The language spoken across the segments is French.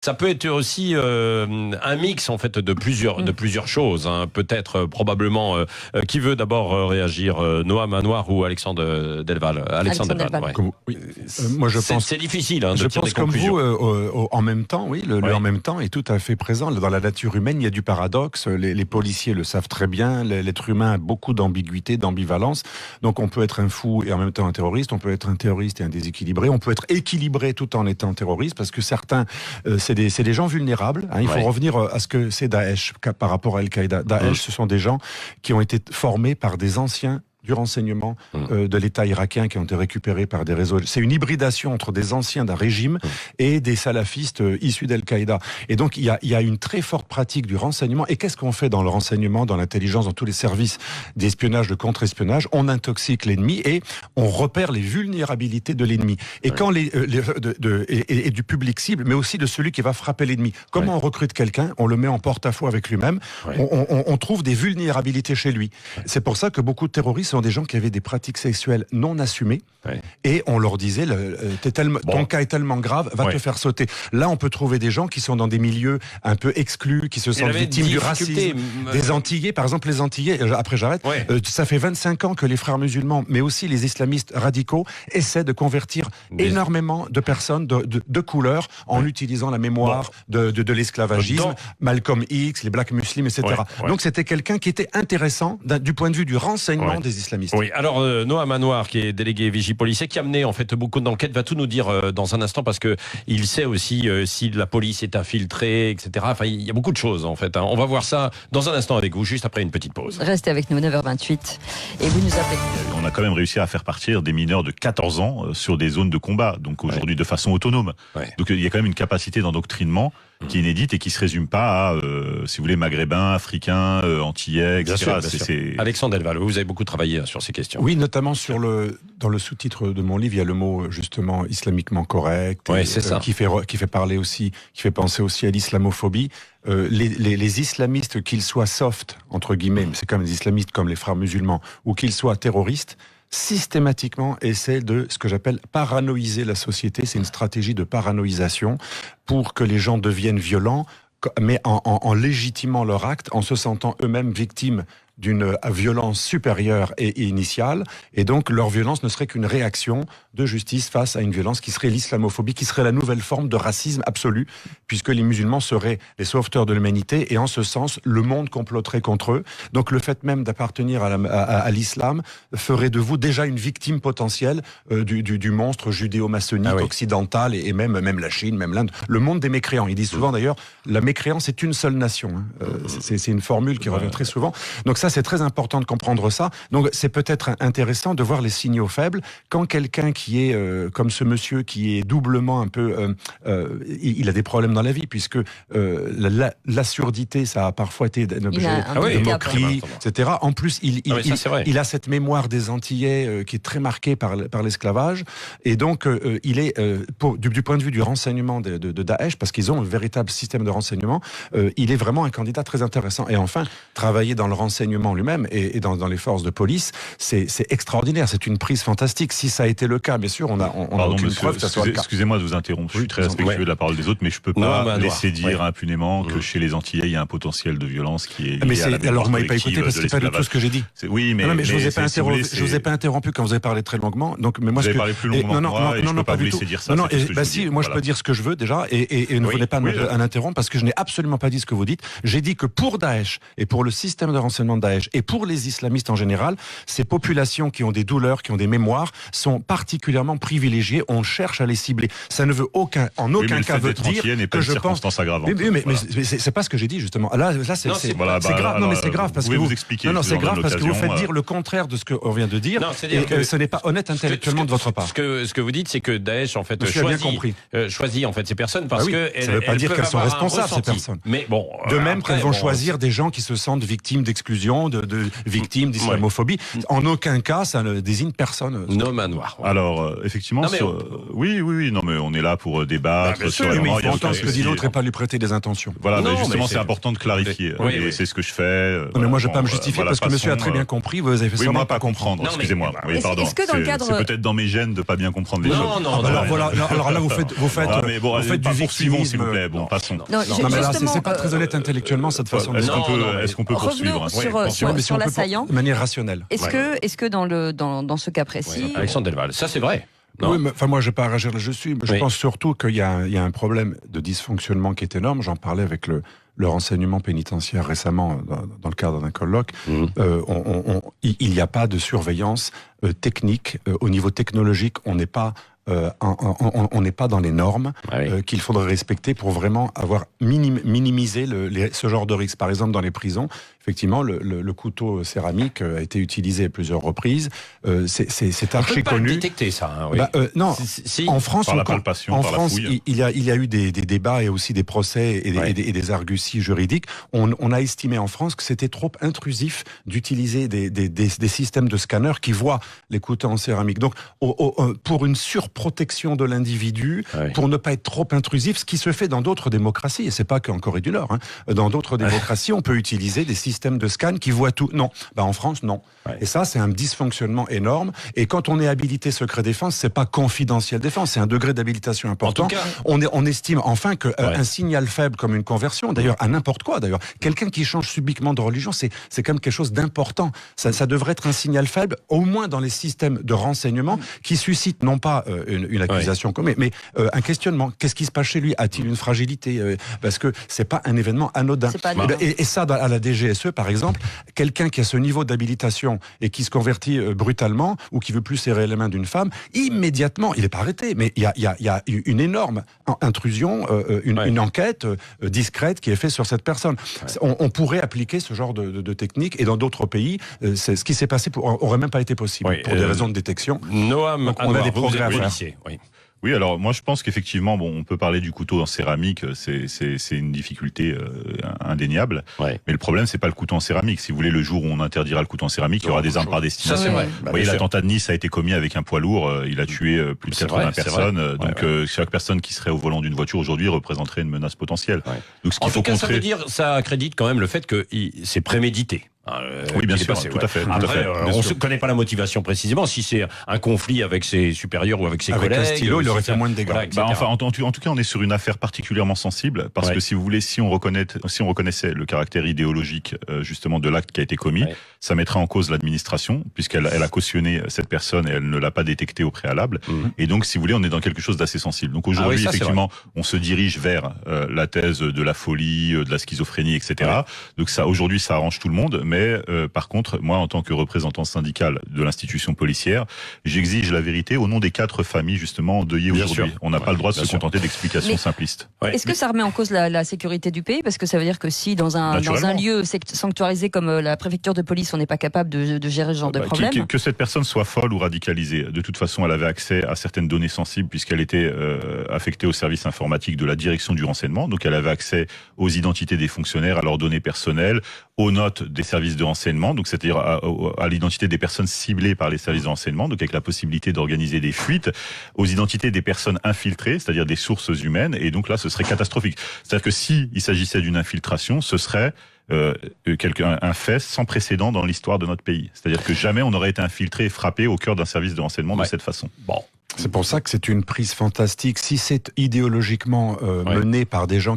Ça peut être aussi un mix en fait de plusieurs choses. Hein. Peut-être probablement qui veut d'abord réagir, Noam Anouar ou Alexandre Delval. Alexandre Delval. Ouais. Oui. Moi je pense c'est difficile de je tirer pense des comme conclusions. vous en même temps. Oui, le en même temps est tout à fait présent dans la nature humaine. Il y a du paradoxe. Les policiers le savent très bien. L'être humain a beaucoup d'ambiguïté, d'ambivalence. Donc on peut être un fou et en même temps un terroriste. On peut être un terroriste et un déséquilibré. On peut être équilibré tout en étant terroriste parce que certains c'est des gens vulnérables. Hein. Il faut revenir à ce que c'est Daesh par rapport à Al-Qaïda. Daesh, ce sont des gens qui ont été formés par des anciens du renseignement de l'État irakien qui ont été récupérés par des réseaux. C'est une hybridation entre des anciens d'un régime et des salafistes issus d'Al-Qaïda. Et donc, il y a une très forte pratique du renseignement. Et qu'est-ce qu'on fait dans le renseignement, dans l'intelligence, dans tous les services d'espionnage, de contre-espionnage? On intoxique l'ennemi et on repère les vulnérabilités de l'ennemi. Et quand et du public cible, mais aussi de celui qui va frapper l'ennemi. Comment on recrute quelqu'un? On le met en porte-à-faux avec lui-même. On trouve des vulnérabilités chez lui. C'est pour ça que beaucoup de terroristes sont des gens qui avaient des pratiques sexuelles non assumées et on leur disait ton cas est tellement grave, va te faire sauter. Là, on peut trouver des gens qui sont dans des milieux un peu exclus, qui se sentent victimes du racisme. Des Antillais, par exemple, les Antillais, après j'arrête, ça fait 25 ans que les frères musulmans, mais aussi les islamistes radicaux, essaient de convertir énormément de personnes de couleur en utilisant la mémoire de l'esclavagisme, Malcolm X, les Black Muslims, etc. Donc c'était quelqu'un qui était intéressant du point de vue du renseignement des islamistes. Oui, alors Noam Anouar, qui est délégué vigie-policier, qui a mené en fait beaucoup d'enquêtes, va tout nous dire dans un instant parce que il sait aussi si la police est infiltrée, etc. Enfin, il y a beaucoup de choses en fait. Hein. On va voir ça dans un instant avec vous, juste après une petite pause. Restez avec nous, 9h28, et vous nous appelez. On a quand même réussi à faire partir des mineurs de 14 ans sur des zones de combat, donc aujourd'hui de façon autonome. Donc il y a quand même une capacité d'endoctrinement qui est inédite et qui se résume pas à, si vous voulez, maghrébins, africains, antillais, etc. Bien sûr. Alexandre Delval, vous avez beaucoup travaillé sur ces questions. Oui, notamment dans le sous-titre de mon livre, il y a le mot justement islamiquement correct, qui fait parler aussi, qui fait penser aussi à l'islamophobie. Les islamistes, qu'ils soient soft entre guillemets, mais c'est quand même des islamistes comme les frères musulmans, ou qu'ils soient terroristes, systématiquement essaient de ce que j'appelle paranoïser la société. C'est une stratégie de paranoïsation pour que les gens deviennent violents, mais en légitimant leur acte, en se sentant eux-mêmes victimes d'une violence supérieure et initiale, et donc leur violence ne serait qu'une réaction de justice face à une violence qui serait l'islamophobie, qui serait la nouvelle forme de racisme absolu, puisque les musulmans seraient les sauveteurs de l'humanité, et en ce sens, le monde comploterait contre eux. Donc le fait même d'appartenir à l'islam ferait de vous déjà une victime potentielle du monstre judéo-maçonnique occidental, et même la Chine, même l'Inde, le monde des mécréants. Ils disent souvent d'ailleurs, la mécréance est une seule nation. Hein. C'est une formule qui revient très souvent. Donc ça, c'est très important de comprendre ça. Donc c'est peut-être intéressant de voir les signaux faibles quand quelqu'un qui est comme ce monsieur qui est doublement un peu il a des problèmes dans la vie, puisque l'assurdité, ça a parfois été un objet de moquerie, etc. En plus il a cette mémoire des Antillais qui est très marquée par l'esclavage, et donc il est du point de vue du renseignement de Daesh, parce qu'ils ont un véritable système de renseignement, il est vraiment un candidat très intéressant. Et enfin, travailler dans le renseignement lui-même et dans les forces de police, c'est extraordinaire, c'est une prise fantastique. Si ça a été le cas, bien sûr, on n'a aucune preuve que ça soit le cas. Excusez-moi de vous interrompre, je suis très respectueux de la parole des autres, mais je peux pas laisser dire impunément que chez les Antillais, il y a un potentiel de violence qui est lié à la mémoire alors vous m'avez pas écouté, parce que c'est pas du tout ce que j'ai dit. Oui, mais je vous ai pas interrompu quand vous avez parlé très longuement. Donc, mais moi, vous avez parlé plus longuement que moi, et je peux pas vous laisser dire ça. Non, moi je peux dire ce que je veux déjà, et ne voulez pas m'interrompre, parce que je n'ai absolument pas dit ce que vous dites. J'ai dit que pour Daesh et pour le système de renseignement de Daesh et pour les islamistes en général, ces populations qui ont des douleurs, qui ont des mémoires, sont particulièrement privilégiées. On cherche à les cibler. Ça ne veut en aucun cas veut dire que je pense. Mais c'est pas ce que j'ai dit justement. Là, c'est grave. Non, mais c'est grave parce que vous expliquez. Non, c'est grave parce que vous faites dire le contraire de ce qu'on vient de dire. Et ce n'est pas honnête intellectuellement de votre part. Ce que vous dites, c'est que Daesh en fait choisit en fait ces personnes parce que ça ne veut pas dire qu'elles sont responsables, ces personnes. Mais bon. De même qu'elles vont choisir des gens qui se sentent victimes d'exclusion d'intrusion, de victimes d'islamophobie. En aucun cas, ça ne désigne personne. Nom Manoir. Alors, effectivement, oui, non, mais on est là pour débattre. Mais il faut entendre ce que dit l'autre et pas lui prêter des intentions. Voilà, mais justement, c'est important de clarifier. Et c'est ce que je fais. Mais moi, je ne vais pas me justifier parce que monsieur a très bien compris. Vous avez fait moi, pas comprendre. Excusez-moi. Pardon. C'est peut-être dans mes gènes de pas bien comprendre les choses. Non. Alors là, vous faites du victimisme, s'il vous plaît. Bon, passons. Non, mais là, c'est pas très honnête intellectuellement cette façon. Est-ce qu'on peut poursuivre sur l'assaillant de manière rationnelle. Est-ce que dans ce cas précis, Alexandre Delval, ça c'est vrai. Oui, mais moi je ne vais pas réagir là-dessus. Je pense surtout qu'il y a un problème de dysfonctionnement qui est énorme. J'en parlais avec le renseignement pénitentiaire récemment dans le cadre d'un colloque. Il n'y a pas de surveillance technique. Au niveau technologique, on n'est pas dans les normes qu'il faudrait respecter pour vraiment avoir minimisé ce genre de risque. Par exemple, dans les prisons, effectivement, le couteau céramique a été utilisé à plusieurs reprises. C'est archi connu. On peut détecter ça. Non, en France, par la palpation, en par France, la fouille. il y a eu des débats et aussi des procès et des arguties juridiques. On a estimé en France que c'était trop intrusif d'utiliser des systèmes de scanners qui voient les couteaux en céramique. Donc, pour une surprotection de l'individu, pour ne pas être trop intrusif, ce qui se fait dans d'autres démocraties, et c'est pas qu'en Corée du Nord, dans d'autres démocraties, on peut utiliser des systèmes de scan qui voient tout. Non, en France, non. Et ça, c'est un dysfonctionnement énorme. Et quand on est habilité secret défense, c'est pas confidentiel défense, c'est un degré d'habilitation important. En tout cas, on estime enfin qu'un signal faible comme une conversion, d'ailleurs à n'importe quoi, quelqu'un qui change subiquement de religion, c'est quand même quelque chose d'important. Ça devrait être un signal faible, au moins dans les systèmes de renseignement, qui suscite non pas une accusation mais un questionnement. Qu'est-ce qui se passe chez lui? A-t-il une fragilité? Parce que c'est pas un événement anodin. Et ça, à la DGSE, par exemple, quelqu'un qui a ce niveau d'habilitation et qui se convertit brutalement ou qui veut plus serrer les mains d'une femme, immédiatement, il n'est pas arrêté, mais il y a une énorme intrusion, une enquête discrète qui est faite sur cette personne. On pourrait appliquer ce genre de technique et dans d'autres pays, ce qui s'est passé aurait même pas été possible pour des raisons de détection. Noam, on a des progrès à faire. Oui, alors moi je pense qu'effectivement, on peut parler du couteau en céramique, c'est une difficulté indéniable. Mais le problème, c'est pas le couteau en céramique. Si vous voulez, le jour où on interdira le couteau en céramique, il y aura des armes par destination. Ça, c'est vrai. Vous voyez, l'attentat de Nice a été commis avec un poids lourd. Il a tué plus de 80 personnes. Donc chaque personne qui serait au volant d'une voiture aujourd'hui représenterait une menace potentielle. Donc ce qu'il faut ça veut dire, ça accrédite quand même le fait que c'est prémédité. Oui, bien sûr, tout à fait. Après, on ne connaît pas la motivation précisément. Si c'est un conflit avec ses supérieurs ou avec ses collègues, un stylo, il aurait fait moins de dégâts. En tout cas, on est sur une affaire particulièrement sensible parce que si vous voulez, si on reconnaissait le caractère idéologique justement de l'acte qui a été commis, ça mettrait en cause l'administration puisqu'elle a cautionné cette personne et elle ne l'a pas détecté au préalable. Et donc, si vous voulez, on est dans quelque chose d'assez sensible. Donc aujourd'hui, effectivement, on se dirige vers la thèse de la folie, de la schizophrénie, etc. Donc ça, aujourd'hui, ça arrange tout le monde. Mais par contre, moi, en tant que représentant syndical de l'institution policière, j'exige la vérité au nom des 4 familles justement endeuillées aujourd'hui. On n'a pas le droit de se contenter d'explications simplistes. Est-ce que ça remet en cause la sécurité du pays? Parce que ça veut dire que si dans un lieu sanctuarisé comme la préfecture de police, on n'est pas capable de gérer ce genre de problème. Que cette personne soit folle ou radicalisée, de toute façon, elle avait accès à certaines données sensibles puisqu'elle était affectée au service informatique de la direction du renseignement. Donc elle avait accès aux identités des fonctionnaires, à leurs données personnelles, aux notes des services de renseignement, donc c'est-à-dire à l'identité des personnes ciblées par les services de renseignement, donc avec la possibilité d'organiser des fuites, aux identités des personnes infiltrées, c'est-à-dire des sources humaines, et donc là ce serait catastrophique. C'est-à-dire que si il s'agissait d'une infiltration, ce serait un fait sans précédent dans l'histoire de notre pays. C'est-à-dire que jamais on n'aurait été infiltré et frappé au cœur d'un service de renseignement de cette façon. C'est pour ça que c'est une prise fantastique. Si c'est idéologiquement mené par des gens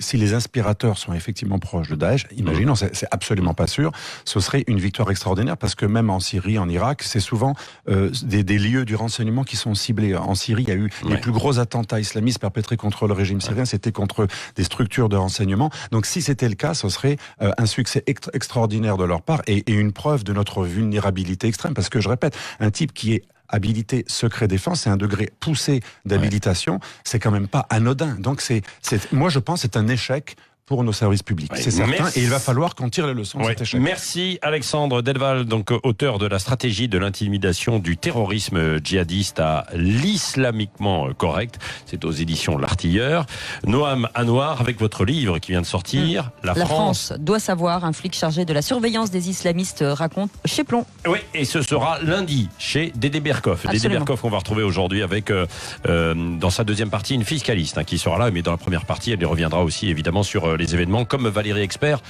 si les inspirateurs sont effectivement proches de Daesh, imaginons, c'est absolument pas sûr, ce serait une victoire extraordinaire parce que même en Syrie, en Irak, c'est souvent des lieux du renseignement qui sont ciblés. En Syrie, il y a eu les plus gros attentats islamistes perpétrés contre le régime syrien, c'était contre des structures de renseignement. Donc si c'était le cas, ce serait un succès extraordinaire de leur part et une preuve de notre vulnérabilité extrême. Parce que je répète, un type qui est habilité secret défense, c'est un degré poussé d'habilitation, c'est quand même pas anodin. Donc moi je pense que c'est un échec pour nos services publics. C'est certain. Et il va falloir qu'on tire les leçons de cet échec. Merci Alexandre Delval, donc auteur de la stratégie de l'intimidation du terrorisme djihadiste à l'islamiquement correct. C'est aux éditions L'Artilleur. Noam Anouar, avec votre livre qui vient de sortir, La France doit savoir, un flic chargé de la surveillance des islamistes raconte chez Plomb. Oui, et ce sera lundi chez Dédé Berkoff. Dédé Berkoff qu'on va retrouver aujourd'hui avec, dans sa deuxième partie, une fiscaliste qui sera là, mais dans la première partie, elle reviendra aussi évidemment sur les événements, comme Valérie Expert,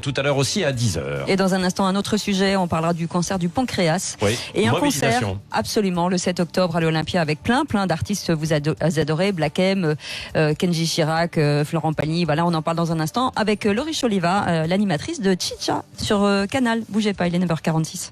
tout à l'heure aussi à 10h. Et dans un instant, un autre sujet, on parlera du cancer du pancréas. Oui. Et un concert, absolument, le 7 octobre à l'Olympia avec plein d'artistes vous adorez, Black M, Kenji Chirac, Florent Pagny, voilà, on en parle dans un instant avec Laurie Choliva, l'animatrice de Chicha sur Canal. Bougez pas, il est 9h46.